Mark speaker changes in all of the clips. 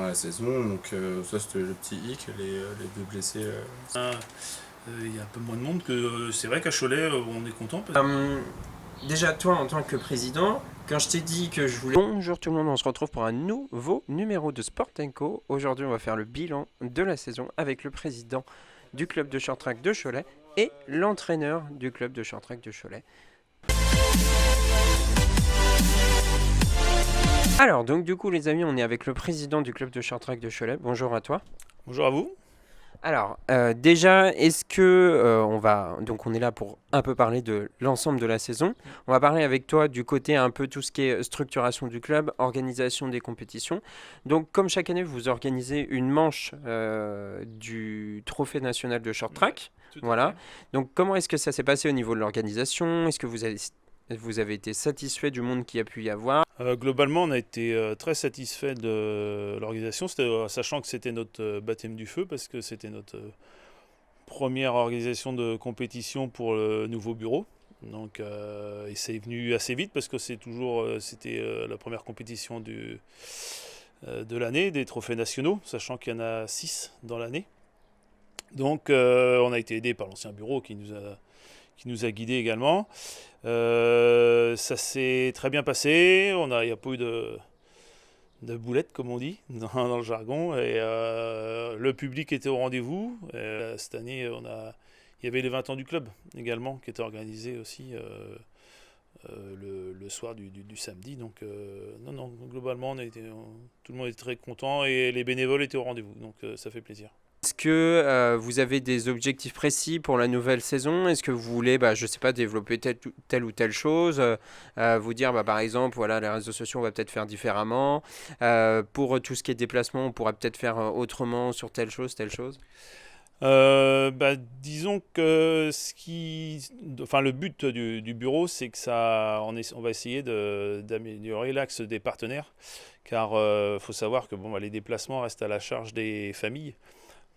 Speaker 1: la saison. Donc ça c'était le petit hic, les deux blessés.
Speaker 2: Il y a un peu moins de monde que c'est vrai qu'à Cholet on est content.
Speaker 3: Déjà toi en tant que président, quand je t'ai dit que je voulais... Bonjour tout le monde, on se retrouve pour un nouveau numéro de Sport & Co. Aujourd'hui on va faire le bilan de la saison avec le président du club de short track de Cholet et l'entraîneur du club de short track de Cholet. Alors donc du coup les amis, on est avec le président du club de short track de Cholet. Bonjour à toi.
Speaker 2: Bonjour à vous.
Speaker 3: Alors déjà, est-ce que on est là pour un peu parler de l'ensemble de la saison. On va parler avec toi du côté un peu tout ce qui est structuration du club, organisation des compétitions. Donc comme chaque année, vous organisez une manche du trophée national de short track. Voilà. Donc comment est-ce que ça s'est passé au niveau de l'organisation? Est-ce que vous avez été satisfait du monde qu'il y a pu y avoir?
Speaker 2: Globalement, on a été très satisfait de l'organisation, sachant que c'était notre baptême du feu, parce que c'était notre première organisation de compétition pour le nouveau bureau. Donc, et c'est venu assez vite, parce que c'était la première compétition de l'année, des trophées nationaux, sachant qu'il y en a 6 dans l'année. Donc, on a été aidé par l'ancien bureau qui nous a guidés également. Ça s'est très bien passé, il n'y a pas eu de boulettes comme on dit dans le jargon, et le public était au rendez-vous. Cette année il y avait les 20 ans du club également qui étaient organisés aussi le soir du samedi. Donc non, globalement tout le monde était très content et les bénévoles étaient au rendez-vous, donc ça fait plaisir.
Speaker 3: Est-ce que vous avez des objectifs précis pour la nouvelle saison? Est-ce que vous voulez, je sais pas, développer telle ou telle chose, vous dire, par exemple, voilà, les réseaux sociaux, on va peut-être faire différemment. Pour tout ce qui est déplacement, on pourra peut-être faire autrement sur telle chose.
Speaker 2: Disons que le but du bureau, c'est que on va essayer d'améliorer l'axe des partenaires, car faut savoir que les déplacements restent à la charge des familles.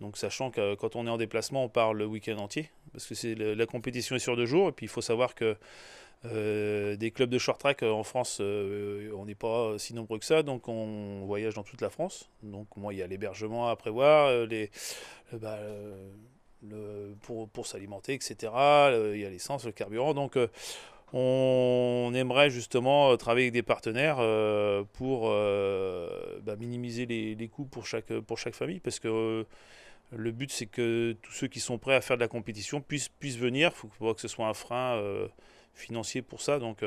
Speaker 2: Donc sachant que quand on est en déplacement, on part le week-end entier, parce que la compétition est sur 2 jours, et puis il faut savoir que des clubs de short track en France, on n'est pas si nombreux que ça, donc on voyage dans toute la France. Donc il y a l'hébergement à prévoir, pour s'alimenter, etc. Il y a l'essence, le carburant, donc on aimerait justement travailler avec des partenaires pour minimiser les coûts pour chaque famille, parce que le but, c'est que tous ceux qui sont prêts à faire de la compétition puissent venir. Il faut pas que ce soit un frein financier pour ça. Donc,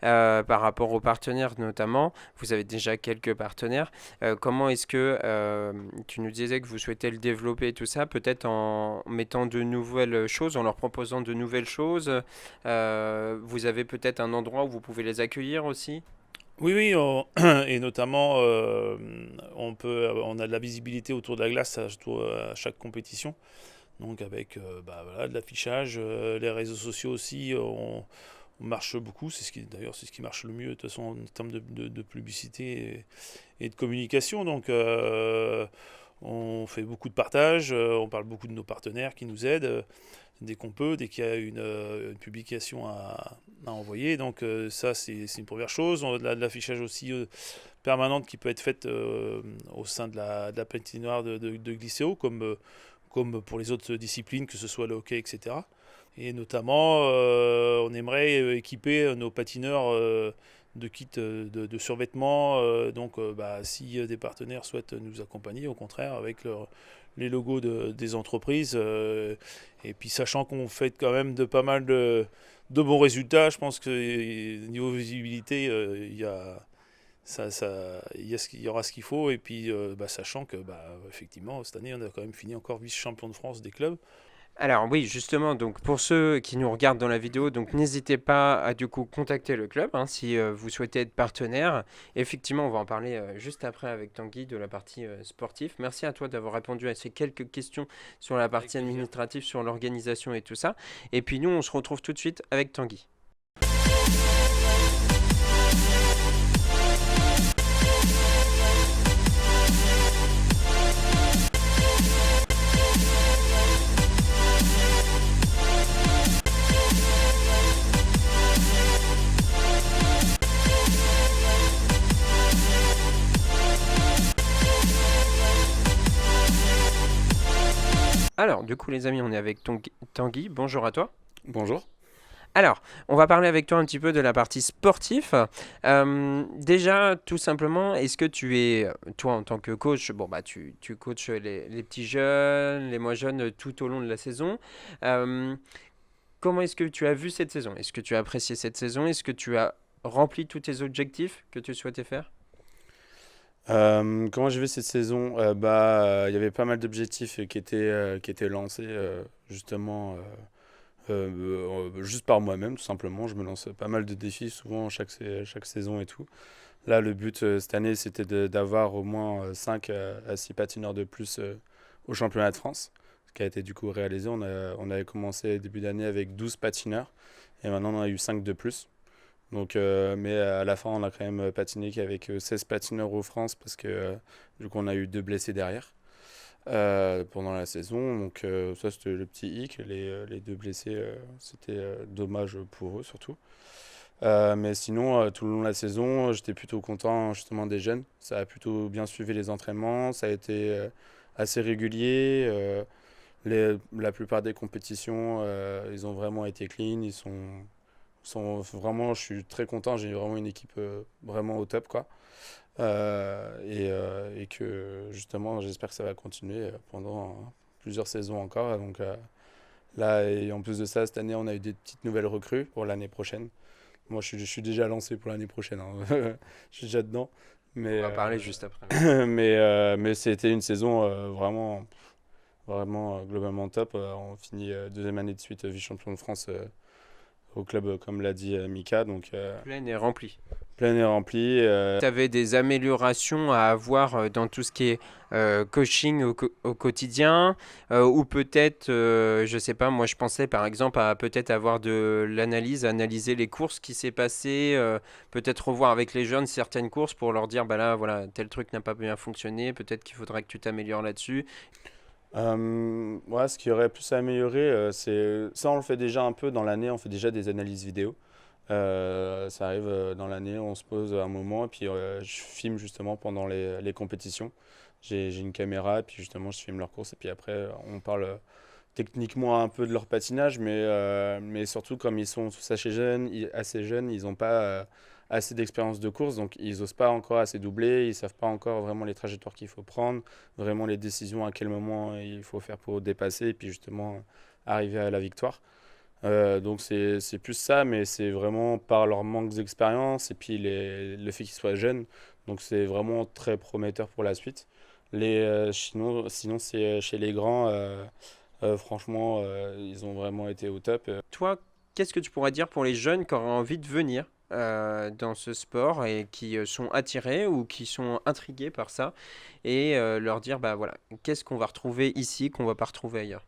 Speaker 3: par rapport aux partenaires notamment, vous avez déjà quelques partenaires. Comment est-ce que tu nous disais que vous souhaitez le développer, tout ça, peut-être en mettant de nouvelles choses, en leur proposant de nouvelles choses. Vous avez peut-être un endroit où vous pouvez les accueillir aussi?
Speaker 2: Oui, et notamment, on a de la visibilité autour de la glace à chaque compétition. Donc avec de l'affichage, les réseaux sociaux aussi, on marche beaucoup. C'est ce qui marche le mieux de toute façon en termes de publicité et de communication. Donc on fait beaucoup de partage, on parle beaucoup de nos partenaires qui nous aident dès qu'on peut, dès qu'il y a une publication à envoyer. Donc ça, c'est une première chose. On a de l'affichage aussi permanente qui peut être faite au sein de la patinoire de Glycéo, comme pour les autres disciplines, que ce soit le hockey, etc. Et notamment, on aimerait équiper nos patineurs de kits de survêtements. Donc, si des partenaires souhaitent nous accompagner, au contraire, avec les logos des entreprises. Et puis, sachant qu'on fait quand même pas mal de bons résultats, je pense que niveau visibilité, il y aura ce qu'il faut. Et puis, sachant que, effectivement, cette année, on a quand même fini encore vice-champion de France des clubs.
Speaker 3: Alors oui, justement, donc pour ceux qui nous regardent dans la vidéo, donc n'hésitez pas à du coup contacter le club si vous souhaitez être partenaire. Effectivement, on va en parler juste après avec Tanguy de la partie sportive. Merci à toi d'avoir répondu à ces quelques questions sur la partie administrative, sur l'organisation et tout ça. Et puis nous, on se retrouve tout de suite avec Tanguy. Alors, du coup, les amis, on est avec Tanguy. Bonjour à toi.
Speaker 1: Bonjour.
Speaker 3: Alors, on va parler avec toi un petit peu de la partie sportif. Déjà, tout simplement, est-ce que tu es, toi en tant que coach, bon bah tu coaches les petits jeunes, les moins jeunes tout au long de la saison. Euh, Comment est-ce que tu as vu cette saison? Est-ce que tu as apprécié cette saison? Est-ce que tu as rempli tous tes objectifs que tu souhaitais faire?
Speaker 1: Comment j'ai vu cette saison? Il y avait pas mal d'objectifs qui étaient lancés justement juste par moi-même, tout simplement. Je me lance pas mal de défis souvent chaque saison et tout. Là, le but cette année, c'était d'avoir au moins 5 à 6 patineurs de plus au championnat de France, ce qui a été du coup réalisé. On avait commencé début d'année avec 12 patineurs et maintenant on en a eu 5 de plus. Donc, mais à la fin, on a quand même patiné qu'avec 16 patineurs au France parce que du coup, on a eu 2 blessés derrière pendant la saison. Donc, ça, c'était le petit hic. Les 2 blessés, c'était dommage pour eux surtout. Mais sinon, tout le long de la saison, j'étais plutôt content justement des jeunes. Ça a plutôt bien suivi les entraînements. Ça a été assez régulier. La plupart des compétitions, ils ont vraiment été clean. Sont vraiment, je suis très content. J'ai vraiment une équipe vraiment au top, quoi. Et que justement, j'espère que ça va continuer pendant plusieurs saisons encore. Donc là, et en plus de ça, cette année, on a eu des petites nouvelles recrues pour l'année prochaine. Moi, je suis déjà lancé pour l'année prochaine, hein. Je suis déjà dedans.
Speaker 3: On
Speaker 1: Mais,
Speaker 3: va parler juste après.
Speaker 1: mais c'était une saison vraiment globalement top. On finit deuxième année de suite vice-champion de France au club, comme l'a dit Mika. Donc,
Speaker 3: Pleine et remplie.
Speaker 1: plein et rempli.
Speaker 3: Tu avais des améliorations à avoir dans tout ce qui est coaching au quotidien ou peut-être, je sais pas, moi je pensais par exemple à peut-être avoir de l'analyse, analyser les courses qui s'est passé, peut-être revoir avec les jeunes certaines courses pour leur dire, bah là, voilà, tel truc n'a pas bien fonctionné, peut-être qu'il faudra que tu t'améliores là-dessus.
Speaker 1: Ouais, ce qui aurait pu s'améliorer, c'est ça, on le fait déjà un peu dans l'année, on fait déjà des analyses vidéo. Ça arrive dans l'année, on se pose un moment et puis je filme justement pendant les compétitions. J'ai une caméra et puis justement je filme leurs courses et puis après on parle techniquement un peu de leur patinage, mais surtout comme ils sont tous assez jeunes, ils n'ont pas assez d'expérience de course, donc ils n'osent pas encore assez doubler, ils ne savent pas encore vraiment les trajectoires qu'il faut prendre, vraiment les décisions à quel moment il faut faire pour dépasser et puis justement arriver à la victoire. Donc c'est plus ça, mais c'est vraiment par leur manque d'expérience et puis le fait qu'ils soient jeunes. Donc c'est vraiment très prometteur pour la suite. Sinon c'est chez les grands, franchement, ils ont vraiment été au top.
Speaker 3: Toi, qu'est-ce que tu pourrais dire pour les jeunes qui auraient envie de venir dans ce sport et qui sont attirés ou qui sont intrigués par ça et leur dire, bah voilà, qu'est-ce qu'on va retrouver ici qu'on va pas retrouver ailleurs?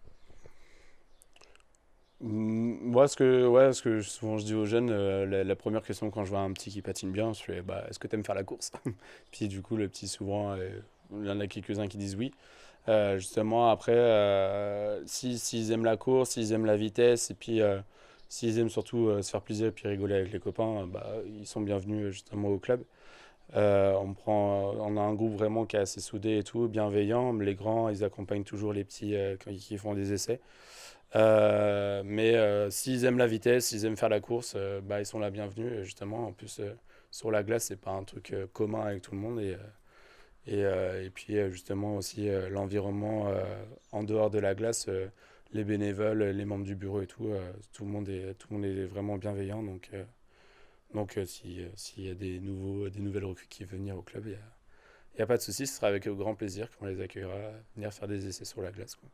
Speaker 1: Moi, ce que souvent je dis aux jeunes, la première question quand je vois un petit qui patine bien, je fais bah, est-ce que tu aimes faire la course? Puis du coup, le petit, souvent, il y en a quelques-uns qui disent oui. Justement, après, s'ils aiment la course, s'ils aiment la vitesse, et puis s'ils aiment surtout se faire plaisir et puis rigoler avec les copains, bah, ils sont bienvenus justement au club. On a un groupe vraiment qui est assez soudé et tout, bienveillant. Les grands, ils accompagnent toujours les petits quand ils font des essais. Mais s'ils aiment la vitesse, s'ils aiment faire la course, bah, ils sont la bienvenue. Et justement, en plus, sur la glace, c'est pas un truc commun avec tout le monde. Et puis, justement, aussi l'environnement en dehors de la glace, les bénévoles, les membres du bureau et tout, tout le monde est vraiment bienveillant. Donc s'il y a des nouvelles recrues qui veulent venir au club, il y a pas de souci. Ce sera avec grand plaisir qu'on les accueillera à venir faire des essais sur la glace, quoi.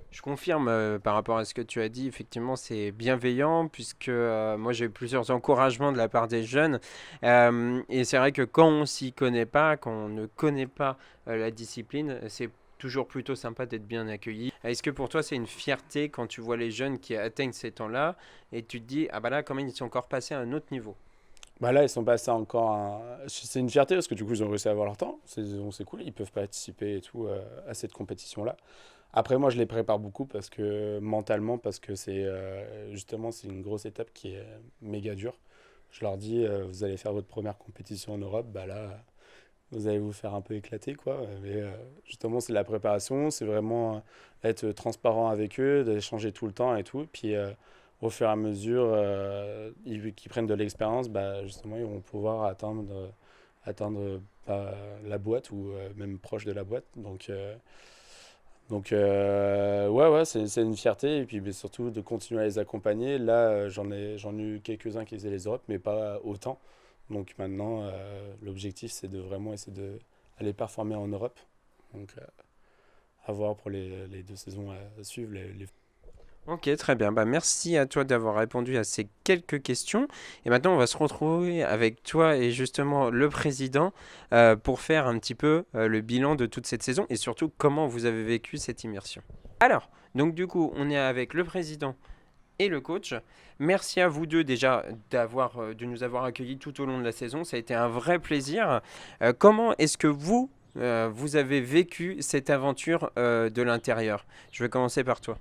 Speaker 3: Je confirme par rapport à ce que tu as dit, effectivement c'est bienveillant puisque moi j'ai eu plusieurs encouragements de la part des jeunes et c'est vrai que quand on s'y connaît pas, quand on ne connaît pas la discipline, c'est toujours plutôt sympa d'être bien accueilli. Est-ce que pour toi c'est une fierté quand tu vois les jeunes qui atteignent ces temps-là et tu te dis ah bah là quand même ils sont encore passés à un autre niveau?
Speaker 1: Bah là, ils sont passés encore c'est une fierté parce que du coup, ils ont réussi à avoir leur temps. C'est cool, ils peuvent participer et tout à cette compétition-là. Après, moi, je les prépare beaucoup parce que mentalement, parce que justement, c'est une grosse étape qui est méga dure. Je leur dis, vous allez faire votre première compétition en Europe, bah là, vous allez vous faire un peu éclater, quoi. Mais justement, c'est la préparation, c'est vraiment être transparent avec eux, d'échanger tout le temps et tout. Puis au fur et à mesure qu'ils prennent de l'expérience, bah, justement, ils vont pouvoir atteindre la boîte ou même proche de la boîte. Ouais, c'est une fierté. Et puis mais surtout de continuer à les accompagner. Là, j'en ai eu quelques-uns qui faisaient les Europes, mais pas autant. Donc maintenant, l'objectif, c'est de vraiment essayer d'aller performer en Europe. Donc à voir pour les 2 saisons à suivre.
Speaker 3: Ok, très bien. Bah, merci à toi d'avoir répondu à ces quelques questions. Et maintenant, on va se retrouver avec toi et justement le président pour faire un petit peu le bilan de toute cette saison et surtout comment vous avez vécu cette immersion. Alors, donc du coup, on est avec le président et le coach. Merci à vous deux déjà de nous avoir accueillis tout au long de la saison. Ça a été un vrai plaisir. Comment est-ce que vous avez vécu cette aventure de l'intérieur? Je vais commencer par toi.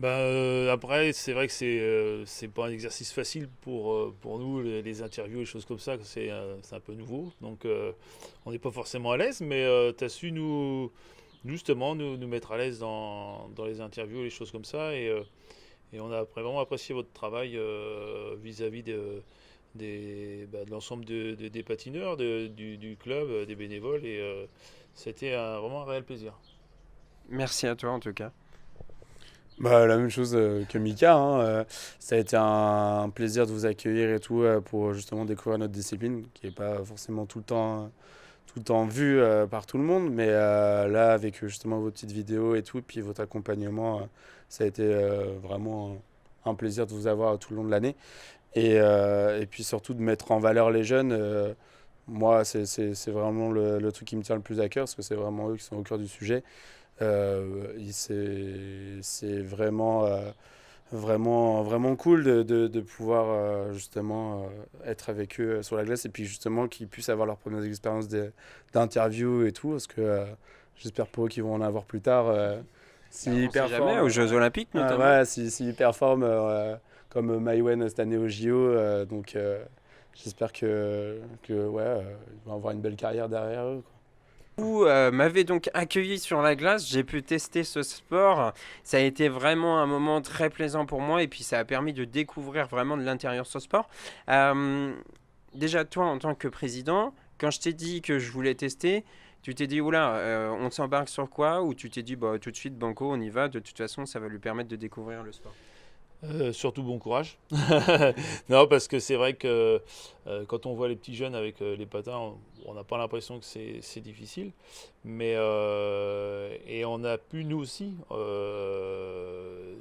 Speaker 2: Après, c'est vrai que c'est pas un exercice facile pour nous, les interviews, les choses comme ça, que c'est un peu nouveau. Donc, on n'est pas forcément à l'aise, mais tu as su justement, nous mettre à l'aise dans les interviews, les choses comme ça. Et on a vraiment apprécié votre travail vis-à-vis de l'ensemble des patineurs, du club, des bénévoles. Et c'était vraiment un réel plaisir.
Speaker 3: Merci à toi en tout cas.
Speaker 1: Bah, la même chose que Mika, hein, ça a été un plaisir de vous accueillir et tout pour justement découvrir notre discipline qui n'est pas forcément tout le temps vue par tout le monde. Mais là, avec justement vos petites vidéos et tout, puis votre accompagnement, ça a été vraiment un plaisir de vous avoir tout le long de l'année. Et puis surtout de mettre en valeur les jeunes. Moi, c'est vraiment le truc qui me tient le plus à cœur parce que c'est vraiment eux qui sont au cœur du sujet. C'est vraiment, vraiment cool de pouvoir justement être avec eux sur la glace et puis justement qu'ils puissent avoir leurs premières expériences d'interview et tout parce que j'espère pour eux qu'ils vont en avoir plus tard.
Speaker 3: On
Speaker 1: S'ils
Speaker 3: ne sait jamais,
Speaker 1: performent,
Speaker 3: aux Jeux Olympiques notamment.
Speaker 1: ouais, s'ils performent comme Maïwen cette année au JO, donc j'espère que ouais, ils vont avoir une belle carrière derrière eux, quoi.
Speaker 3: Vous m'avez donc accueilli sur la glace, j'ai pu tester ce sport. Ça a été vraiment un moment très plaisant pour moi et puis ça a permis de découvrir vraiment de l'intérieur ce sport. Euh, Déjà, toi, en tant que président, quand je t'ai dit que je voulais tester, tu t'es dit, oula, on s'embarque sur quoi? Ou tu t'es dit, bah, tout de suite, banco, on y va, de toute façon, ça va lui permettre de découvrir le sport.
Speaker 2: Surtout bon courage. Non, parce que c'est vrai que quand on voit les petits jeunes avec les patins, on n'a pas l'impression que c'est difficile. Et on a pu, nous aussi,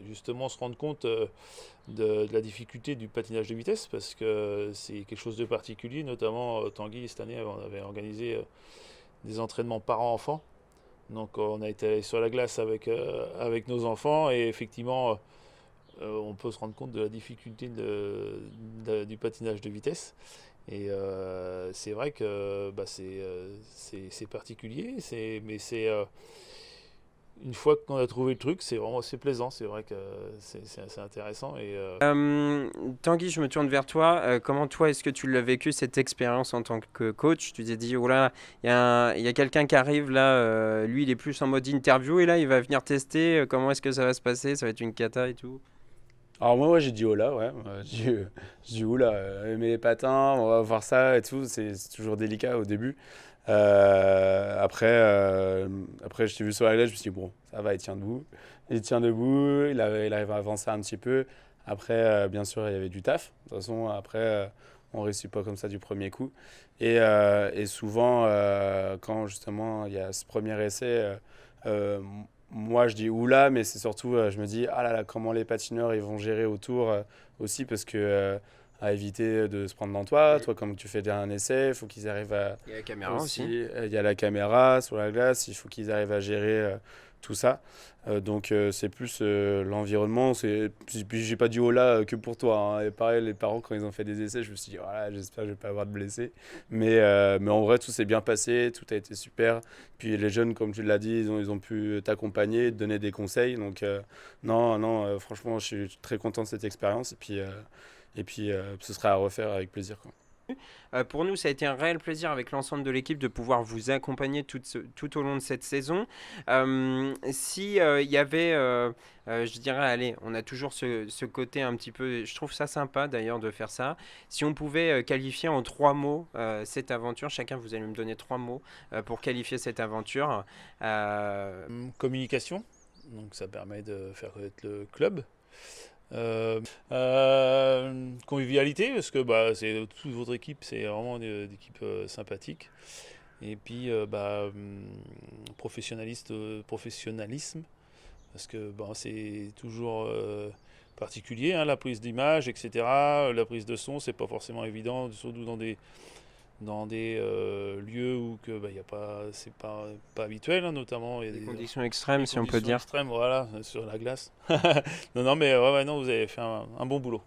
Speaker 2: justement se rendre compte de la difficulté du patinage de vitesse, parce que c'est quelque chose de particulier. Notamment, Tanguy, cette année, on avait organisé des entraînements parents-enfants. Donc, on a été sur la glace avec nos enfants, et effectivement on peut se rendre compte de la difficulté du patinage de vitesse. Et c'est vrai que c'est particulier, mais c'est une fois qu'on a trouvé le truc, c'est plaisant. C'est vrai que c'est assez intéressant.
Speaker 3: Tanguy, je me tourne vers toi. Comment toi, est-ce que tu l'as vécu cette expérience en tant que coach? Tu t'es dit, oh là, il y a quelqu'un qui arrive là, lui il est plus en mode interview et là il va venir tester. Comment est-ce que ça va se passer? Ça va être une cata et tout.
Speaker 1: Alors moi, ouais, j'ai dit hola, ouais. J'ai dit oula, aimer les patins, on va voir ça et tout. C'est toujours délicat au début. Après, je t'ai vu sur la glace, je me suis dit, bon, ça va, il tient debout. Il tient debout, il arrive à avancer un petit peu. Après, bien sûr, il y avait du taf. De toute façon, après, on ne réussit pas comme ça du premier coup. Et souvent, quand justement il y a ce premier essai, euh, moi je dis oula, mais c'est surtout, je me dis, ah là là, comment les patineurs ils vont gérer autour aussi, parce que à éviter de se prendre dans toi. Toi, comme tu fais déjà un essai, il faut qu'ils arrivent à
Speaker 3: Il y a la caméra aussi.
Speaker 1: aussi. Il y a la caméra sur la glace, il faut qu'ils arrivent à gérer tout ça. Donc c'est plus l'environnement. Puis j'ai pas dit oh là que pour toi, hein. Et pareil, les parents, quand ils ont fait des essais, je me suis dit, voilà, j'espère que je vais pas avoir de blessés. Mais en vrai, tout s'est bien passé, tout a été super. Puis les jeunes, comme tu l'as dit, ils ont pu t'accompagner, te donner des conseils. Donc non, non, franchement, je suis très content de cette expérience. Et puis ce sera à refaire avec plaisir, quoi.
Speaker 3: Pour nous, ça a été un réel plaisir avec l'ensemble de l'équipe de pouvoir vous accompagner tout au long de cette saison. Si il y avait, je dirais, allez, on a toujours ce côté un petit peu, je trouve ça sympa d'ailleurs de faire ça. Si on pouvait qualifier en 3 mots cette aventure, chacun vous allez me donner 3 mots pour qualifier cette aventure.
Speaker 2: Communication, donc ça permet de faire connaître le club. Convivialité, parce que toute votre équipe, c'est vraiment une équipe sympathique. Et puis professionnalisme, parce que c'est toujours particulier, hein, la prise d'image, etc. La prise de son, c'est pas forcément évident, surtout dans des lieux où c'est pas habituel, hein, notamment il y a
Speaker 3: des conditions extrêmes, si on peut dire.
Speaker 2: Extrêmes, voilà, sur la glace. non, mais non, vous avez fait un bon boulot.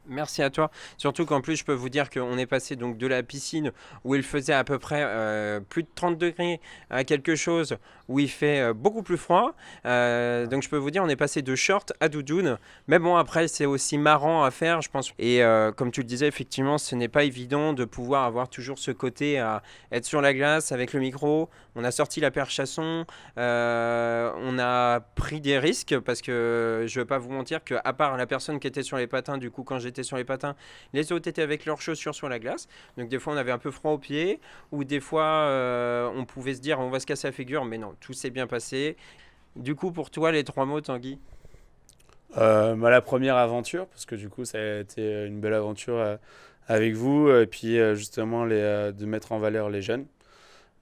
Speaker 3: Merci à toi. Surtout qu'en plus, je peux vous dire qu'on est passé donc de la piscine où il faisait à peu près plus de 30 degrés à quelque chose où il fait beaucoup plus froid. Donc je peux vous dire, on est passé de short à doudoune. Mais bon, après, c'est aussi marrant à faire, je pense. Et comme tu le disais, effectivement, ce n'est pas évident de pouvoir avoir toujours ce côté à être sur la glace avec le micro. On a sorti la perche à son. On a pris des risques parce que je ne vais pas vous mentir qu'à part la personne qui était sur les patins, du coup, quand j'étais sur les patins, les autres étaient avec leurs chaussures sur la glace. Donc des fois, on avait un peu froid aux pieds. Ou des fois, on pouvait se dire, on va se casser la figure. Mais non, tout s'est bien passé. Du coup, pour toi, les 3 mots, Tanguy?
Speaker 1: La première aventure, parce que du coup, ça a été une belle aventure avec vous. Et puis, justement, de mettre en valeur les jeunes.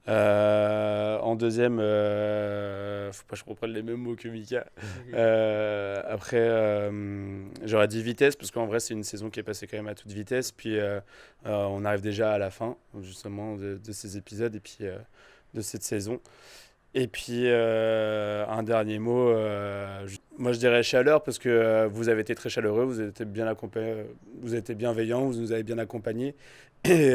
Speaker 1: En deuxième, faut pas que je reprenne les mêmes mots que Mika. Après, j'aurais dit vitesse, parce qu'en vrai, c'est une saison qui est passée quand même à toute vitesse. Puis, on arrive déjà à la fin, justement, de ces épisodes et puis de cette saison. Et puis, un dernier mot, moi je dirais chaleur, parce que vous avez été très chaleureux, vous avez été bien accompagné, vous avez été bienveillants, vous nous avez bien accompagnés. Et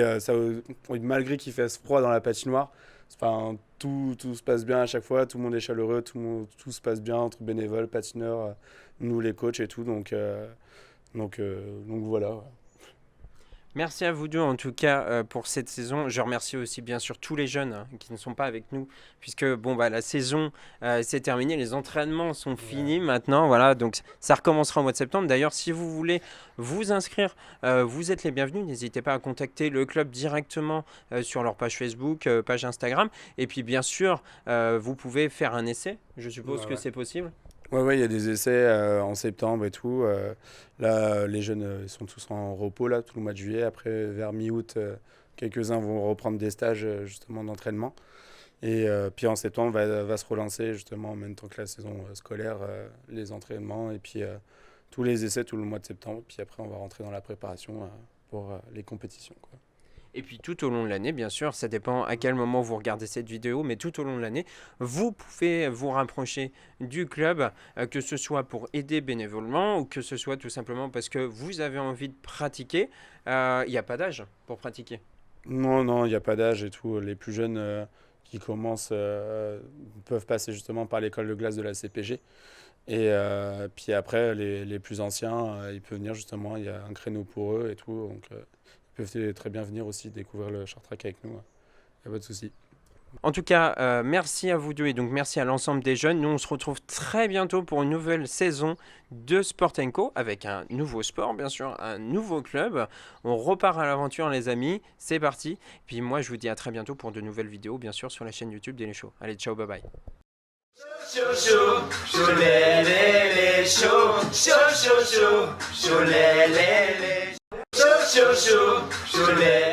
Speaker 1: malgré qu'il fasse froid dans la patinoire, enfin, tout se passe bien à chaque fois, tout le monde est chaleureux, tout se passe bien entre bénévoles, patineurs, nous les coachs et tout. Donc voilà.
Speaker 3: Merci à vous deux en tout cas pour cette saison. Je remercie aussi bien sûr tous les jeunes qui ne sont pas avec nous, puisque la saison s'est terminée, les entraînements sont finis maintenant, voilà, donc ça recommencera au mois de septembre. D'ailleurs, si vous voulez vous inscrire, vous êtes les bienvenus. N'hésitez pas à contacter le club directement sur leur page Facebook, page Instagram, et puis bien sûr vous pouvez faire un essai. Je suppose que c'est possible.
Speaker 1: Ouais, il y a des essais en septembre et tout. Là, les jeunes, ils sont tous en repos là, tout le mois de juillet. Après, vers mi-août, quelques-uns vont reprendre des stages justement d'entraînement. Et puis en septembre, va se relancer justement en même temps que la saison scolaire, les entraînements et puis tous les essais tout le mois de septembre. Puis après, on va rentrer dans la préparation pour les compétitions, quoi.
Speaker 3: Et puis tout au long de l'année, bien sûr, ça dépend à quel moment vous regardez cette vidéo, mais tout au long de l'année, vous pouvez vous rapprocher du club, que ce soit pour aider bénévolement ou que ce soit tout simplement parce que vous avez envie de pratiquer. Il n'y a pas d'âge pour pratiquer.
Speaker 1: Non, il n'y a pas d'âge et tout. Les plus jeunes qui commencent peuvent passer justement par l'école de glace de la CPG. Et puis après, les plus anciens, ils peuvent venir justement, il y a un créneau pour eux et tout. Donc, ils peuvent très bien venir aussi découvrir le short track avec nous. Il n'y a pas de souci.
Speaker 3: En tout cas, merci à vous deux et donc merci à l'ensemble des jeunes. Nous, on se retrouve très bientôt pour une nouvelle saison de Sport & Co avec un nouveau sport, bien sûr, un nouveau club. On repart à l'aventure, les amis. C'est parti. Puis moi, je vous dis à très bientôt pour de nouvelles vidéos, bien sûr, sur la chaîne YouTube Daily Show. Allez, ciao, bye bye.
Speaker 4: Chaud, chaud, chaud, les, chaud, chaud, chaud, chaud, chaud, les, chaud, chaud, chaud, chaud, les.